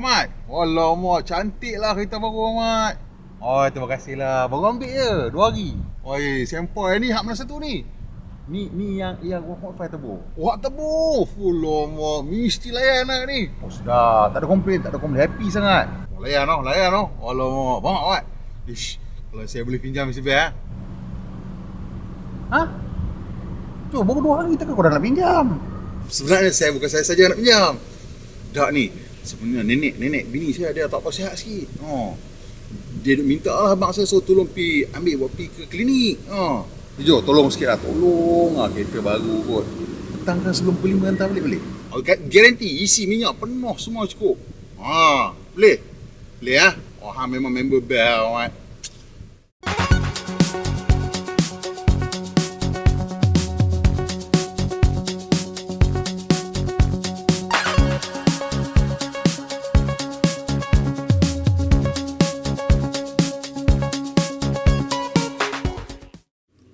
Ahmad. Alamak, cantik lah kereta baru Ahmad. Oh, terima kasih lah. Baru ambil je 2 hari. Oi, sempoi ni hak mana satu ni? Ni yang 1.5 turbo. Wah, tebu. Full lama. Mesti layan nak ni. Oh, sudah. Tak ada komplain, Happy sangat. Oh, layan noh. Alamak, banyak Ahmad. Ish, kalau saya boleh pinjam mesti best. Ha? Tu, baru 2 hari takkan kau dah nak pinjam? Sebenarnya bukan saya saja nak pinjam. Tak ni. Sebenarnya nenek bini saya ada tak apa sihat sikit. Dia minta lah abang saya suruh tolong ambil buat ke klinik. Jom tolong sikit lah. Tolong lah kereta baru kot. Petang kan sebelum pukul 5 hantar balik boleh? Garanti isi minyak penuh semua cukup. Boleh? Boleh lah. Memang member best Ahmad.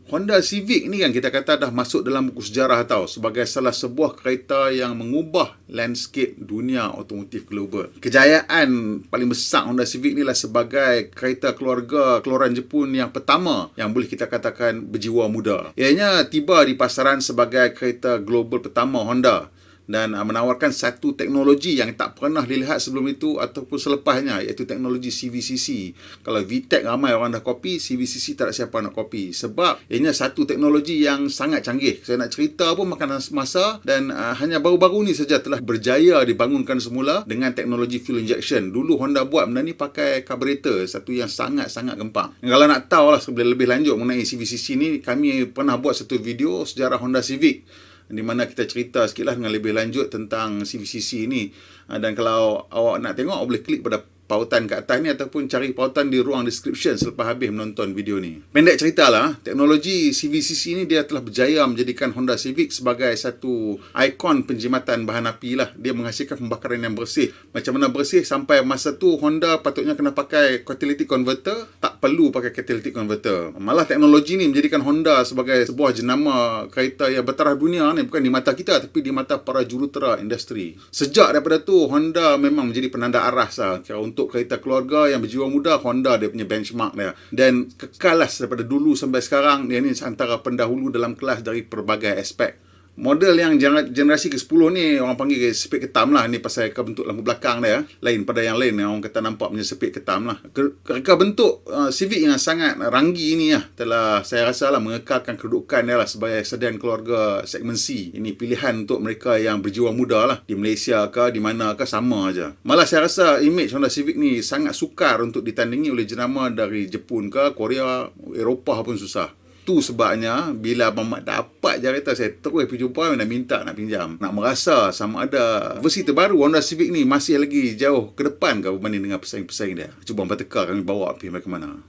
Honda Civic ni kan kita kata dah masuk dalam buku sejarah tau, sebagai salah sebuah kereta yang mengubah landscape dunia otomotif global. Kejayaan paling besar Honda Civic ni lah sebagai kereta keluarga keluaran Jepun yang pertama yang boleh kita katakan berjiwa muda. Ianya tiba di pasaran sebagai kereta global pertama Honda dan menawarkan satu teknologi yang tak pernah dilihat sebelum itu ataupun selepasnya, iaitu teknologi CVCC. Kalau VTEC ramai orang dah copy, CVCC tak ada siapa nak copy. Sebab ianya satu teknologi yang sangat canggih. Saya nak cerita pun makan masa dan hanya baru-baru ni saja telah berjaya dibangunkan semula dengan teknologi fuel injection. Dulu Honda buat benda ni pakai carburetor, satu yang sangat-sangat gempang. Kalau nak tahu lah lebih lanjut mengenai CVCC ni, kami pernah buat satu video sejarah Honda Civic di mana kita cerita sikit lah dengan lebih lanjut tentang CVCC ni. Dan kalau awak nak tengok, awak boleh klik pada pautan kat atas ni ataupun cari pautan di ruang description selepas habis menonton video ni. Pendek cerita lah, teknologi CVCC ni dia telah berjaya menjadikan Honda Civic sebagai satu ikon penjimatan bahan api lah. Dia menghasilkan pembakaran yang bersih. Macam mana bersih? Sampai masa tu Honda patutnya kena pakai catalytic converter, tak perlu pakai catalytic converter. Malah teknologi ni menjadikan Honda sebagai sebuah jenama kereta yang bertaraf dunia ni, bukan di mata kita tapi di mata para jurutera industri. Sejak daripada tu Honda memang menjadi penanda aras lah. Untuk kereta keluarga yang berjiwa muda, Honda dia punya benchmark dia. Dan kekal lah daripada dulu sampai sekarang, dia ni antara pendahulu dalam kelas dari pelbagai aspek. Model yang generasi ke-10 ni orang panggil sepit ketam lah. Ni pasal bentuk lampu belakang dia. Lain pada yang lain yang orang kata nampak punya sepit ketam lah. Reka bentuk Civic yang sangat ranggi ni lah telah saya rasa lah mengekalkan kedudukan dia lah sebagai sedan keluarga segmen C. Ini pilihan untuk mereka yang berjiwa muda lah. Di Malaysia ke, di mana ke, sama aja. Malah saya rasa image Honda Civic ni sangat sukar untuk ditandingi oleh jenama dari Jepun ke, Korea, Eropah pun susah. Tu sebabnya bila Mamat dapat je kereta, saya terus pergi jumpa dan minta nak pinjam. Nak merasa sama ada versi terbaru Honda Civic ni masih lagi jauh ke depan ke berbanding dengan pesaing-pesaing dia. Cuba Abang Teka kami bawa pergi ke mana.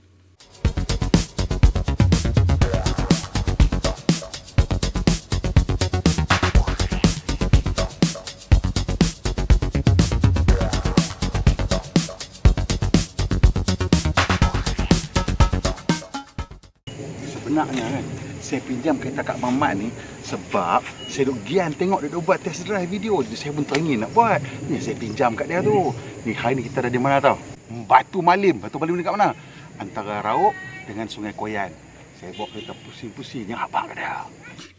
Sebenarnya kan, saya pinjam kereta Kak Mamat ni sebab saya duk gian tengok dia duk buat test drive video. Jadi saya pun teringin nak buat. Ni saya pinjam kat dia tu. Ni hari ni kita dah di mana tau? Batu Malim. Batu Malim ni kat mana? Antara Raub dengan Sungai Koyan. Saya bawa kereta pusing-pusing yang abang kat dia.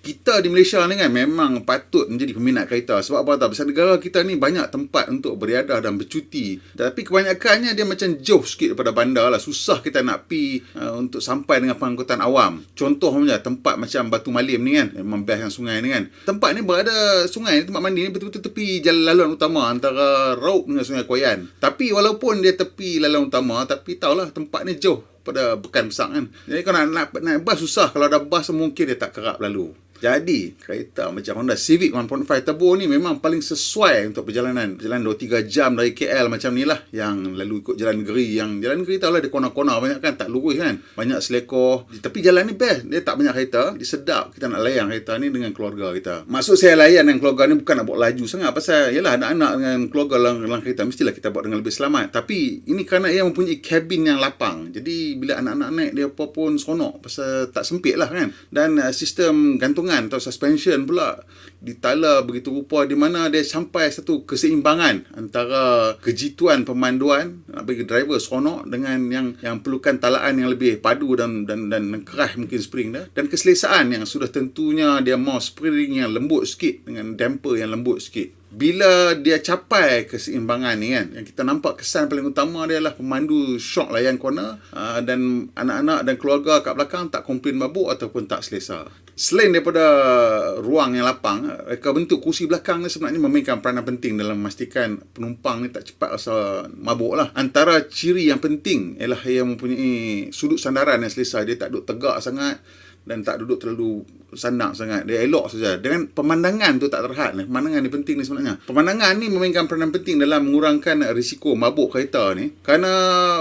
Kita di Malaysia ni kan memang patut menjadi peminat kereta. Sebab apa tahu? Sebab negara kita ni banyak tempat untuk beriadah dan bercuti. Tapi kebanyakannya dia macam jauh sikit daripada bandar lah. Susah kita nak pergi untuk sampai dengan pengangkutan awam. Contohnya tempat macam Batu Malim ni kan. Memang best yang sungai ni kan. Tempat ni berada sungai, tempat mandi ni betul-betul tepi jalan laluan utama antara Raub dengan Sungai Koyan. Tapi walaupun dia tepi laluan utama, tapi tahulah tempat ni jauh pada Pekan Besar kan. Jadi kalau nak bas susah. Kalau ada bas mungkin dia tak kerap lalu. Jadi, kereta macam Honda Civic 1.5 Turbo ni memang paling sesuai untuk perjalanan 2-3 jam dari KL macam ni lah. Yang lalu ikut jalan negeri. Yang jalan negeri tahulah dia kona-kona banyak kan. Tak lurus kan. Banyak selekoh. Tapi jalan ni best. Dia tak banyak kereta. Dia sedap. Kita nak layan kereta ni dengan keluarga kita. Maksud saya layan dengan keluarga ni bukan nak bawa laju sangat. Pasal, yalah anak-anak dengan keluarga dalam kereta mestilah kita bawa dengan lebih selamat. Tapi, ini kerana ia mempunyai kabin yang lapang. Jadi, bila anak-anak naik, dia apa pun seronok. Pasal tak sempit lah kan. Dan sistem gantungan gantungan atau suspension pula ditala begitu rupa di mana dia sampai satu keseimbangan antara kejituan pemanduan nak bagi driver seronok dengan yang perlukan talaan yang lebih padu dan keras mungkin spring dia, dan keselesaan yang sudah tentunya dia mau spring yang lembut sikit dengan damper yang lembut sikit. Bila dia capai keseimbangan ni kan, yang kita nampak kesan paling utama dia adalah pemandu shock layan corner, dan anak-anak dan keluarga kat belakang tak komplain mabuk ataupun tak selesa. Selain daripada ruang yang lapang, reka bentuk kursi belakang ni sebenarnya memainkan peranan penting dalam memastikan penumpang ni tak cepat rasa mabuk lah. Antara ciri yang penting ialah ia mempunyai sudut sandaran yang selesa. Dia tak duduk tegak sangat dan tak duduk terlalu sandak sangat. Dia elok saja. Dengan pemandangan tu tak terhad. Pemandangan ni penting ni sebenarnya. Pemandangan ni memainkan peranan penting dalam mengurangkan risiko mabuk kereta ni. Kerana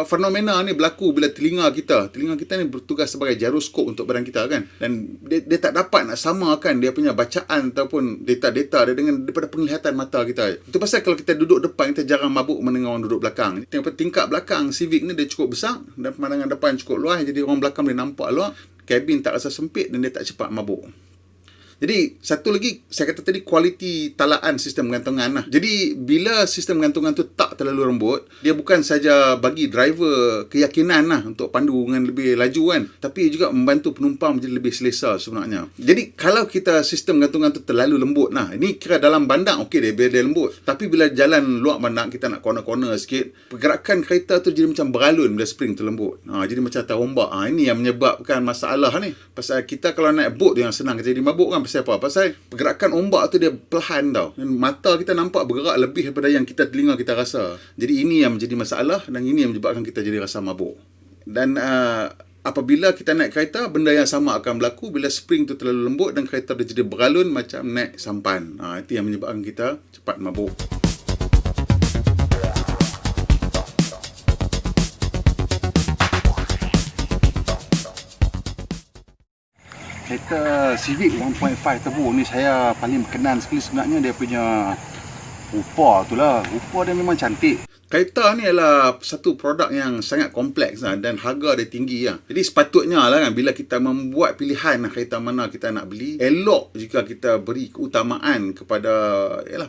fenomena ni berlaku bila telinga kita ni bertugas sebagai gyroskop untuk badan kita kan. Dan dia tak dapat nak samakan dia punya bacaan ataupun data-data dia dengan daripada penglihatan mata kita. Itu pasal kalau kita duduk depan, kita jarang mabuk mendengar orang duduk belakang. Tingkap belakang Civic ni dia cukup besar dan pemandangan depan cukup luas. Jadi orang belakang boleh nampak luar. Kabin tak rasa sempit dan dia tak cepat mabuk. Jadi, satu lagi, saya kata tadi, kualiti talaan sistem gantungan lah. Jadi, bila sistem gantungan tu tak terlalu lembut, dia bukan saja bagi driver keyakinan lah untuk pandu dengan lebih laju kan, tapi juga membantu penumpang menjadi lebih selesa sebenarnya. Jadi, kalau kita sistem gantungan tu terlalu lembut, nah, ini kira dalam bandar, okey dia, biar dia lembut. Tapi bila jalan luar bandar, kita nak corner-corner sikit, pergerakan kereta tu jadi macam beralun bila spring tu lembut. Jadi macam terombak. Ini yang menyebabkan masalah ni. Pasal kita kalau naik boat tu yang senang, kita jadi mabuk kan. Pasal apa? Pasal pergerakan ombak tu dia perlahan tau. Dan mata kita nampak bergerak lebih daripada yang telinga kita rasa. Jadi ini yang menjadi masalah dan ini yang menyebabkan kita jadi rasa mabuk. Dan apabila kita naik kereta, benda yang sama akan berlaku bila spring tu terlalu lembut dan kereta dia jadi beralun macam naik sampan. Itu yang menyebabkan kita cepat mabuk. Kereta Civic 1.5 turbo ni saya paling berkenan sekali sebenarnya dia punya rupa tu lah. Rupa dia memang cantik. Kereta ni adalah satu produk yang sangat kompleks lah, dan harga dia tinggi lah. Jadi sepatutnya lah kan, bila kita membuat pilihan kereta mana kita nak beli, elok jika kita beri keutamaan kepada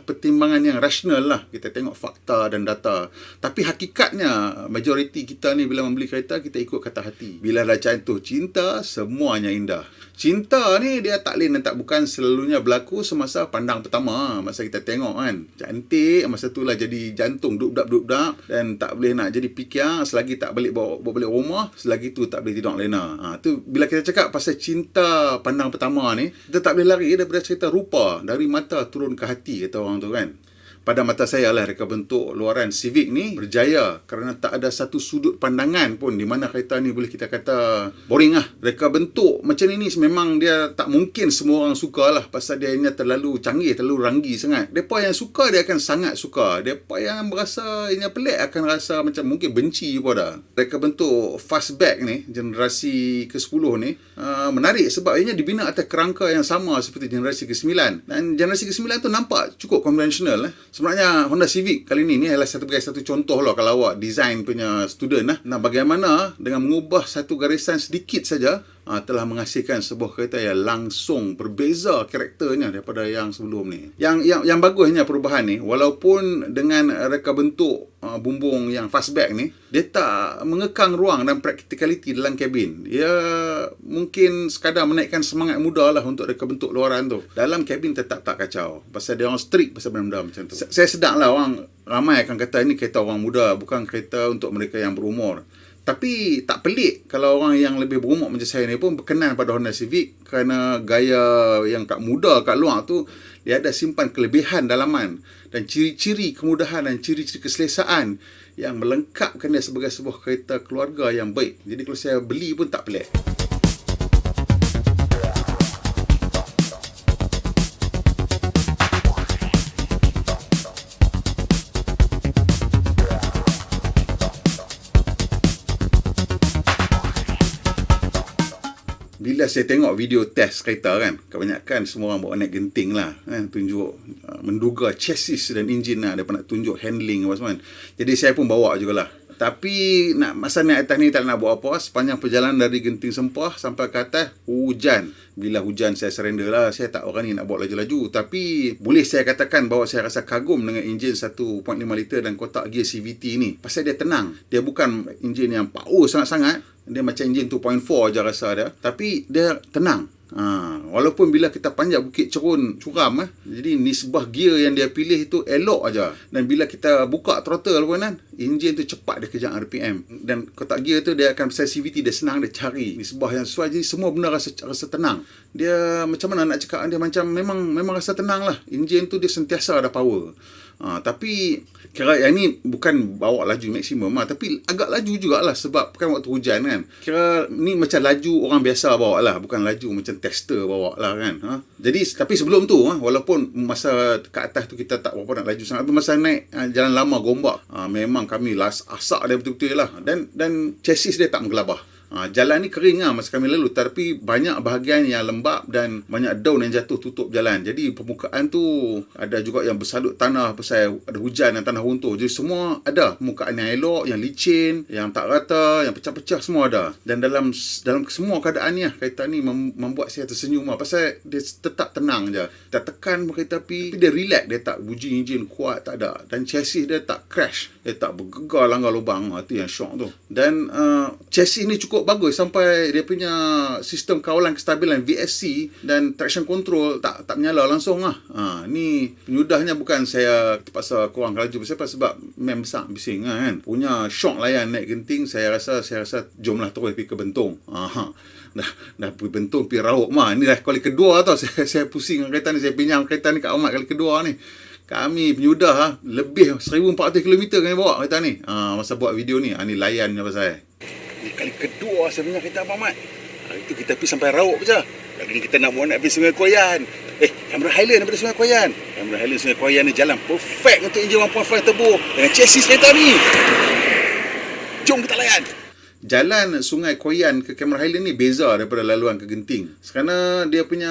pertimbangan yang rasional lah. Kita tengok fakta dan data. Tapi hakikatnya, majoriti kita ni bila membeli kereta, kita ikut kata hati. Bila dah jatuh cinta, semuanya indah. Cinta ni dia tak lain dan tak bukan selalunya berlaku semasa pandang pertama. Masa kita tengok kan, cantik, masa tu lah jadi jantung duk-dap dan tak boleh nak jadi fikir selagi tak bawa balik rumah, selagi tu tak boleh tidur lena. Tu bila kita cakap pasal cinta pandang pertama ni, kita tak boleh lari daripada cerita rupa, dari mata turun ke hati kata orang tu kan. Pada mata saya lah reka bentuk luaran Civic ni berjaya kerana tak ada satu sudut pandangan pun di mana kereta ni boleh kita kata boring lah. Reka bentuk macam ni memang dia tak mungkin semua orang suka lah, pasal dia hanya terlalu canggih, terlalu ranggi sangat. Mereka yang suka dia akan sangat suka. Mereka yang berasa ianya pelik akan rasa macam mungkin benci pun dah. Reka bentuk fastback ni, generasi ke-10 ni menarik sebab ianya dibina atas kerangka yang sama seperti generasi ke-9. Dan generasi ke-9 tu nampak cukup konvensional lah. Sebenarnya Honda Civic kali ni adalah satu contoh lah kalau awak design punya student lah. Nah, bagaimana dengan mengubah satu garisan sedikit saja telah menghasilkan sebuah kereta yang langsung berbeza karakternya daripada yang sebelum ni. Yang bagusnya perubahan ni, walaupun dengan reka bentuk bumbung yang fastback ni, dia tak mengekang ruang dan practicality dalam kabin. Dia mungkin sekadar menaikkan semangat muda lah untuk reka bentuk luaran tu. Dalam kabin tetap tak kacau. Pasal dia orang strict pasal benda-benda macam tu. Saya sedar lah orang ramai akan kata ini kereta orang muda, bukan kereta untuk mereka yang berumur. Tapi tak pelik kalau orang yang lebih berumur macam saya ni pun berkenan pada Honda Civic kerana gaya yang kat muda kat luar tu dia ada simpan kelebihan dalaman dan ciri-ciri kemudahan dan ciri-ciri keselesaan yang melengkapkan dia sebagai sebuah kereta keluarga yang baik. Jadi kalau saya beli pun tak pelik. Bila saya tengok video test kereta kan, kebanyakan semua orang bawa naik genting lah kan, tunjuk menduga chassis dan enjin lah, dia nak tunjuk handling apa semua kan. Jadi saya pun bawa jugalah. Tapi masa naik atas ni tak nak buat apa. Sepanjang perjalanan dari Genting Sempah sampai ke atas, hujan. Bila hujan saya surrender lah. Saya tak orang ni nak bawa laju-laju. Tapi boleh saya katakan bahawa saya rasa kagum dengan enjin 1.5 liter dan kotak gear CVT ni. Pasal dia tenang. Dia bukan enjin yang power sangat-sangat. Dia macam enjin 2.4 je rasa dia. Tapi dia tenang. Walaupun bila kita panjat Bukit Cerun curam jadi nisbah gear yang dia pilih itu elok aja. Dan bila kita buka throttle pun kan, enjin tu cepat dia kejar RPM. Dan kotak gear tu dia akan pasal CVT, dia senang dia cari nisbah yang sesuai. Jadi semua benda rasa tenang. Dia macam mana nak cakap, dia macam memang rasa tenang lah. Enjin tu dia sentiasa ada power. Tapi kira yang ni bukan bawa laju maksimum tapi agak laju jugalah sebab kan waktu hujan kan. Kira ni macam laju orang biasa bawa lah, bukan laju macam tester bawa lah kan. Jadi tapi sebelum tu walaupun masa kat atas tu kita tak berapa nak laju sangat, tapi masa naik jalan lama Gombak memang kami asak dia betul-betul lah. Dan chassis dia tak menggelabah. Jalan ni kering masa kami lalu, tapi banyak bahagian yang lembap dan banyak daun yang jatuh tutup jalan. Jadi permukaan tu ada juga yang bersalut tanah pasal ada hujan dan tanah runtuh. Jadi semua ada permukaan yang elok, yang licin, yang tak rata, yang pecah-pecah, semua ada. Dan dalam semua keadaan ni kereta ni membuat saya tersenyum pasal dia tetap tenang je. Kita tekan kereta api, tapi dia relax, dia tak bunyi enjin kuat, tak ada. Dan chassis dia tak crash, dia tak bergegar langgar lubang. Itu yang syok tu. Dan chassis ni cukup bagus sampai dia punya sistem kawalan kestabilan VSC dan traction control tak menyala langsung lah. Ni penyudahnya bukan saya terpaksa kurang laju sebab mem besar bising kan. Punya syok layan naik Genting, saya rasa jomlah terus pergi ke Bentong. Dah pergi Bentong, pergi Rauk ni dah kali kedua tau saya pusing kereta ni, saya pinjam kereta ni kat Ahmad kali kedua ni. Kami penyudah lebih 1,400 km kami bawa kereta ni. Masa buat video ni, ni layan apa saya. Ni kali kedua sebenarnya kita Abang Mat. Itu kita pergi sampai Rauk je. Kali ni kita nak pergi Sungai Koyan. Cameron Highland daripada Sungai Koyan. Cameron Highland Sungai Koyan ni jalan perfect untuk enjin 1.5 turbo dengan chassis kereta ni. Jom kita layan. Jalan Sungai Koyan ke Cameron Highland ni beza daripada laluan ke Genting. Kerana dia punya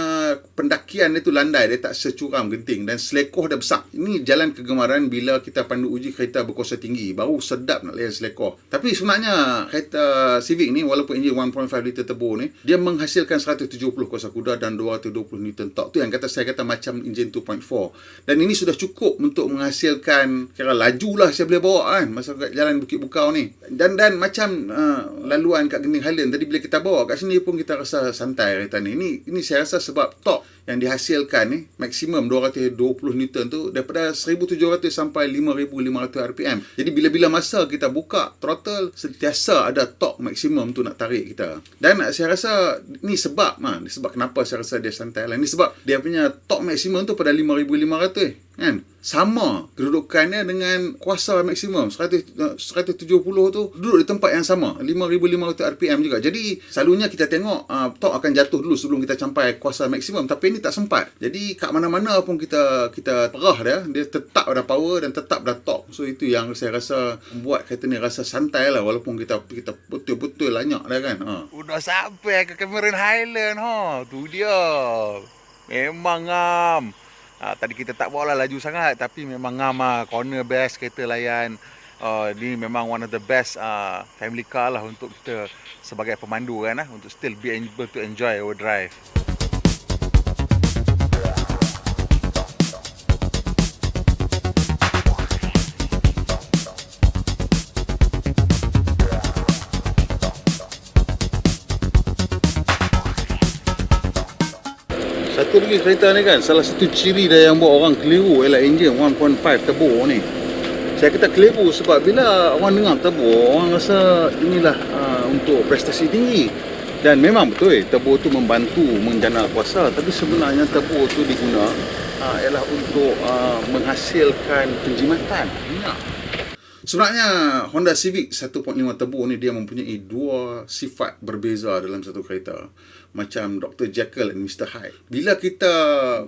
pendakian dia tu landai, dia tak securam Genting dan selekoh dah besar. Ini jalan kegemaran bila kita pandu uji kereta berkuasa tinggi. Baru sedap nak layan selekoh. Tapi sebenarnya kereta Civic ni walaupun enjin 1.5 liter turbo ni, dia menghasilkan 170 kuasa kuda dan 220 Newton torque. Tu yang saya kata macam enjin 2.4. Dan ini sudah cukup untuk menghasilkan kira laju lah saya boleh bawa kan masa jalan Bukit Bukau ni. Dan macam laluan kat Genting Highland tadi bila kita bawa kat sini pun kita rasa santai kereta ni. Ini saya rasa sebab torque yang dihasilkan ni maksimum 220 Newton tu daripada 1,700 sampai 5,500 RPM. Jadi bila-bila masa kita buka throttle sentiasa ada torque maksimum tu nak tarik kita. Dan saya rasa ni sebab kenapa saya rasa dia santai lah. Ni sebab dia punya torque maksimum tu pada 5,500 kan. Sama kedudukannya dengan kuasa maksimum 170 tu duduk di tempat yang sama 5,500 RPM juga. Jadi selalunya kita tengok torque akan jatuh dulu sebelum kita sampai kuasa maksimum, tapi ini tak sempat. Jadi kat mana-mana pun kita perah dia tetap ada power dan tetap ada torque. So itu yang saya rasa membuat kereta ni rasa santai lah walaupun kita betul-betul lanyak dah kan. Udah sampai ke Cameron Highland tu dia. Memang ngam. Tadi kita tak bawa lah laju sangat, tapi memang ngam corner best kereta layan. Ni memang one of the best family car lah untuk kita sebagai pemandu kan untuk still be able to enjoy our drive. Satu lagi kereta ni kan, salah satu ciri dia yang buat orang keliru ialah enjin 1.5 turbo ni. Saya kata keliru sebab bila orang dengar turbo, orang rasa inilah untuk prestasi tinggi. Dan memang betul turbo tu membantu menjana kuasa, tapi sebenarnya turbo tu diguna ialah untuk menghasilkan penjimatan minyak. Sebenarnya Honda Civic 1.5 turbo ni dia mempunyai dua sifat berbeza dalam satu kereta. macam Dr. Jekyll and Mr. Hyde. Bila kita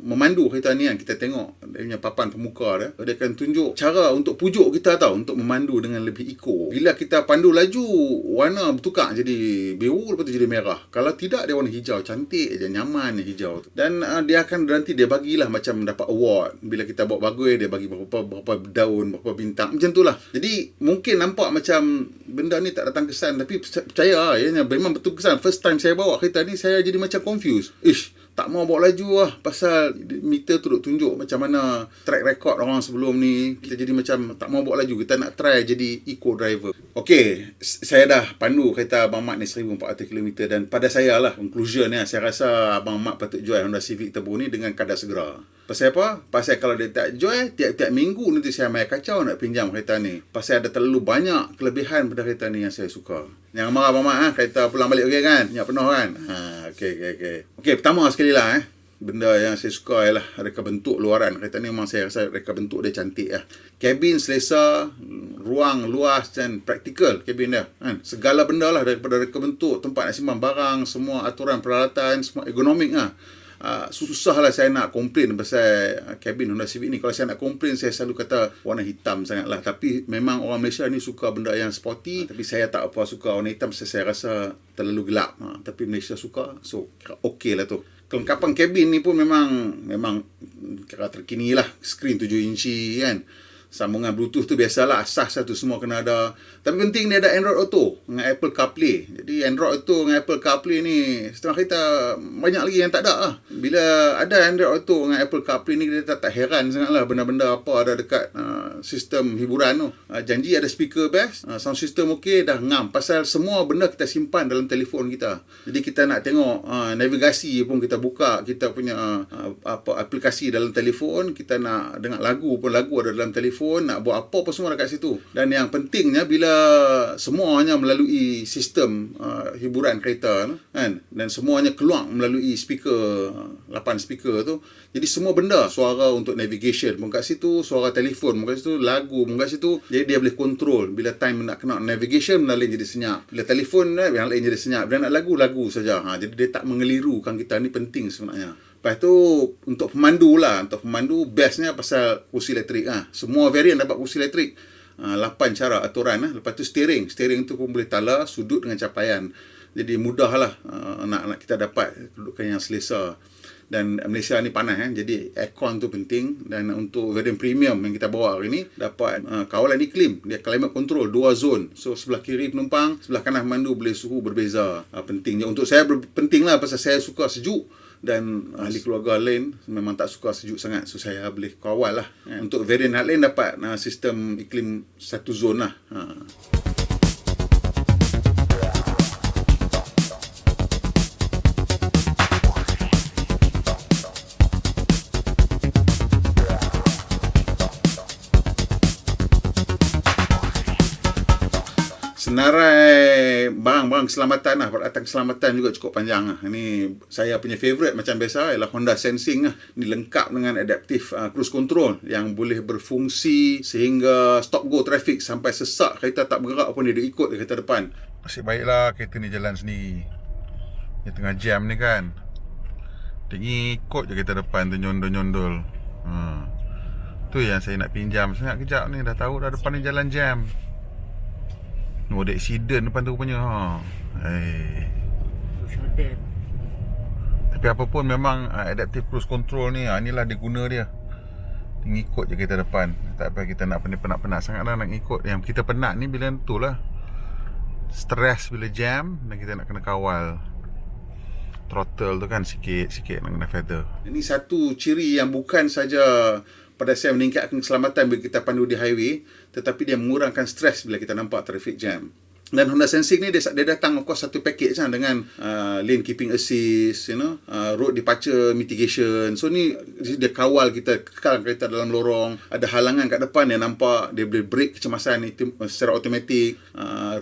memandu kereta ni kan, kita tengok dia punya papan pemuka dia akan tunjuk cara untuk pujuk kita tau, untuk memandu dengan lebih eco. Bila kita pandu laju, warna bertukar jadi biru, lepas tu jadi merah. Kalau tidak, dia warna hijau, cantik je, nyaman hijau tu. Dan dia akan nanti dia bagilah macam dapat award. Bila kita bawa bagus, dia bagi berapa daun, berapa bintang, macam tu lah. Jadi mungkin nampak macam benda ni tak datang kesan, tapi percaya ianya memang betul kesan. First time saya bawa kereta ni, saya jadi macam confused. Tak mau bawa laju lah, pasal meter tu duk tunjuk macam mana track record orang sebelum ni. Kita jadi macam tak mau bawa laju, kita nak try jadi eco driver. Okey, saya dah pandu kereta Abang Mat ni 1400 km, dan pada saya lah conclusion ni, saya rasa Abang Mat patut jual Honda Civic Turbo ni dengan kadar segera. Pasal apa? Pasal kalau dia tak jual, tiap-tiap minggu nanti saya main kacau nak pinjam kereta ni. Pasal ada terlalu banyak kelebihan pada kereta ni yang saya suka. Jangan marah Abang Mat, kereta pulang balik okey kan? Minyak penuh kan? Okey, pertama sekali lah benda yang saya suka ialah reka bentuk luaran. Kereta ni memang saya rasa reka bentuk dia cantik lah. Kabin selesa, ruang luas dan praktikal kabin dia kan. Segala benda lah, daripada reka bentuk, tempat nak simpan barang, semua aturan peralatan, semua ergonomik lah. Susah lah saya nak komplain pasal kabin Honda Civic ni. Kalau saya nak komplain, saya selalu kata warna hitam sangat lah. Tapi memang orang Malaysia ni suka benda yang sporty. Tapi saya tak apa suka warna hitam, saya rasa terlalu gelap. Tapi Malaysia suka, so okey lah tu. Kelengkapan kabin ni pun memang kira terkini lah. Skrin 7 inci kan. Sambungan Bluetooth tu biasalah, asas satu semua kena ada. Tapi penting dia ada Android Auto dengan Apple CarPlay. Jadi Android Auto dengan Apple CarPlay ni setengah kereta banyak lagi yang tak ada lah. Bila ada Android Auto dengan Apple CarPlay ni, kita tak heran sangat lah benda-benda apa ada dekat sistem hiburan tu. Janji ada speaker best, sound system okey, dah ngam. Pasal semua benda kita simpan dalam telefon kita. Jadi kita nak tengok navigasi pun kita buka, kita punya aplikasi dalam telefon, kita nak dengar lagu pun lagu ada dalam telefon, nak buat apa pun semua dekat situ. Dan yang pentingnya, bila semuanya melalui sistem hiburan kereta kan, dan semuanya keluar melalui speaker, 8 speaker tu, jadi semua benda, suara untuk navigation pun kat situ, suara telefon pun kat situ, lagu pun kat situ. Jadi dia boleh control. Bila time nak kena navigation, benda lain jadi senyap. Bila telefon, yang lain jadi senyap. Bila nak lagu saja. Jadi dia tak mengelirukan kita. Ni penting sebenarnya. Lepas tu untuk pemandu lah. Untuk pemandu bestnya pasal kursi elektrik lah. Semua varian dapat kursi elektrik. 8 cara aturan lah. Lepas tu steering. Steering tu pun boleh tala sudut dengan capaian. Jadi mudah lah nak kita dapat kedudukan yang selesa. Dan Malaysia ni panas jadi aircon tu penting. Dan untuk varian premium yang kita bawa hari ni, dapat kawalan iklim. Dia climate control 2 zon. So sebelah kiri penumpang, sebelah kanan pemandu, boleh suhu berbeza. Penting je. Untuk saya penting lah pasal saya suka sejuk. Dan ahli keluarga lain memang tak suka sejuk sangat. So saya boleh kawal lah. Untuk varian lain dapat sistem iklim 1 zon lah. Senarai barang-barang keselamatan lah, peralatan keselamatan juga cukup panjang lah. Ini saya punya favourite macam biasa ialah Honda Sensing lah. Ini lengkap dengan adaptive cruise control yang boleh berfungsi sehingga stop go traffic. Sampai sesak kereta tak bergerak pun dia ikut di kereta depan. Nasib baiklah kereta ni jalan sendiri. Dia tengah jam ni kan, dia ikut je kereta depan tu, nyondol-nyondol. Tu yang saya nak pinjam sangat kejap ni. Dah tahu dah depan ni jalan jam. Ada accident depan tu rupanya. Tapi apa pun memang adaptive cruise control ni, inilah dia guna dia. Dia ngikut je kita depan. Tak payah kita nak penat-penat sangat lah nak ngikut. Yang kita penat ni bila tu lah, stress bila jam dan kita nak kena kawal throttle tu kan, sikit-sikit nak kena feather. Ini satu ciri yang bukan saja pada saya meningkatkan keselamatan bila kita pandu di highway, tetapi dia mengurangkan stres bila kita nampak traffic jam. Dan Honda Sensing ni dia datang of course satu package lah, dengan lane keeping assist, road departure mitigation. So ni dia kawal kita, kekal kereta dalam lorong. Ada halangan kat depan dia nampak, dia boleh break kecemasan itu secara automatik.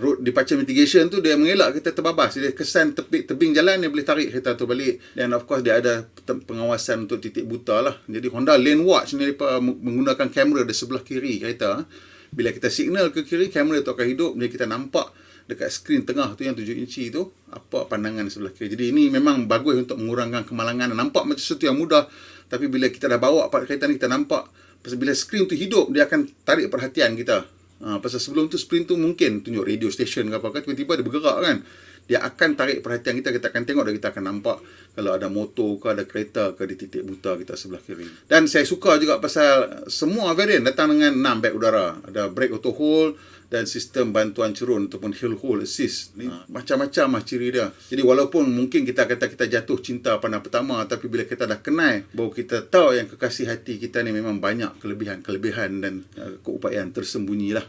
Road departure mitigation tu dia mengelak kita terbabas. Dia kesan tebing jalan, dia boleh tarik kereta tu balik. Dan of course dia ada pengawasan untuk titik buta lah. Jadi Honda Lane Watch ni dia menggunakan kamera di sebelah kiri kereta. Bila kita signal ke kiri, kamera tu akan hidup, jadi kita nampak dekat skrin tengah tu yang 7 inci tu, apa pandangan sebelah kiri. Jadi ini memang bagus untuk mengurangkan kemalangan. Nampak macam sesuatu yang mudah, tapi bila kita dah bawa kereta ni, kita nampak pasal bila skrin tu hidup, dia akan tarik perhatian kita. Pasal sebelum tu skrin tu mungkin tunjuk radio station ke apa kan, tiba-tiba dia bergerak kan, dia akan tarik perhatian kita. Kita akan tengok dan kita akan nampak kalau ada motor ke, ada kereta ke di titik buta kita sebelah kiri. Dan saya suka juga pasal semua varian datang dengan 6 beg udara. Ada brake auto hold dan sistem bantuan cerun ataupun hill hold assist. Macam-macam lah ciri dia. Jadi walaupun mungkin kita kata kita jatuh cinta pandang pertama, tapi bila kita dah kenal, baru kita tahu yang kekasih hati kita ni memang banyak kelebihan dan keupayaan tersembunyi lah.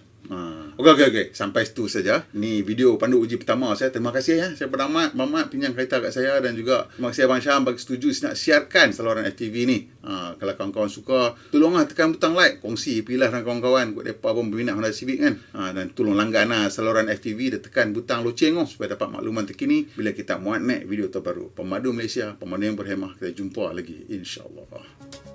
Okey. Sampai situ saja. Ni video pandu uji pertama saya. Terima kasih ya. Saya Abang Mat pinjam kereta kat saya, dan juga terima kasih Abang Syam bagi setuju nak siarkan saluran FTV ni. Kalau kawan-kawan suka, tolonglah tekan butang like, kongsi, pilih dengan kawan-kawan. Buat mereka pun berminat Honda Civic kan. Dan tolong langgan saluran FTV dan tekan butang loceng supaya dapat makluman terkini bila kita muat naik video terbaru. Pemandu Malaysia, pemandu yang berhemah. Kita jumpa lagi, insya-Allah.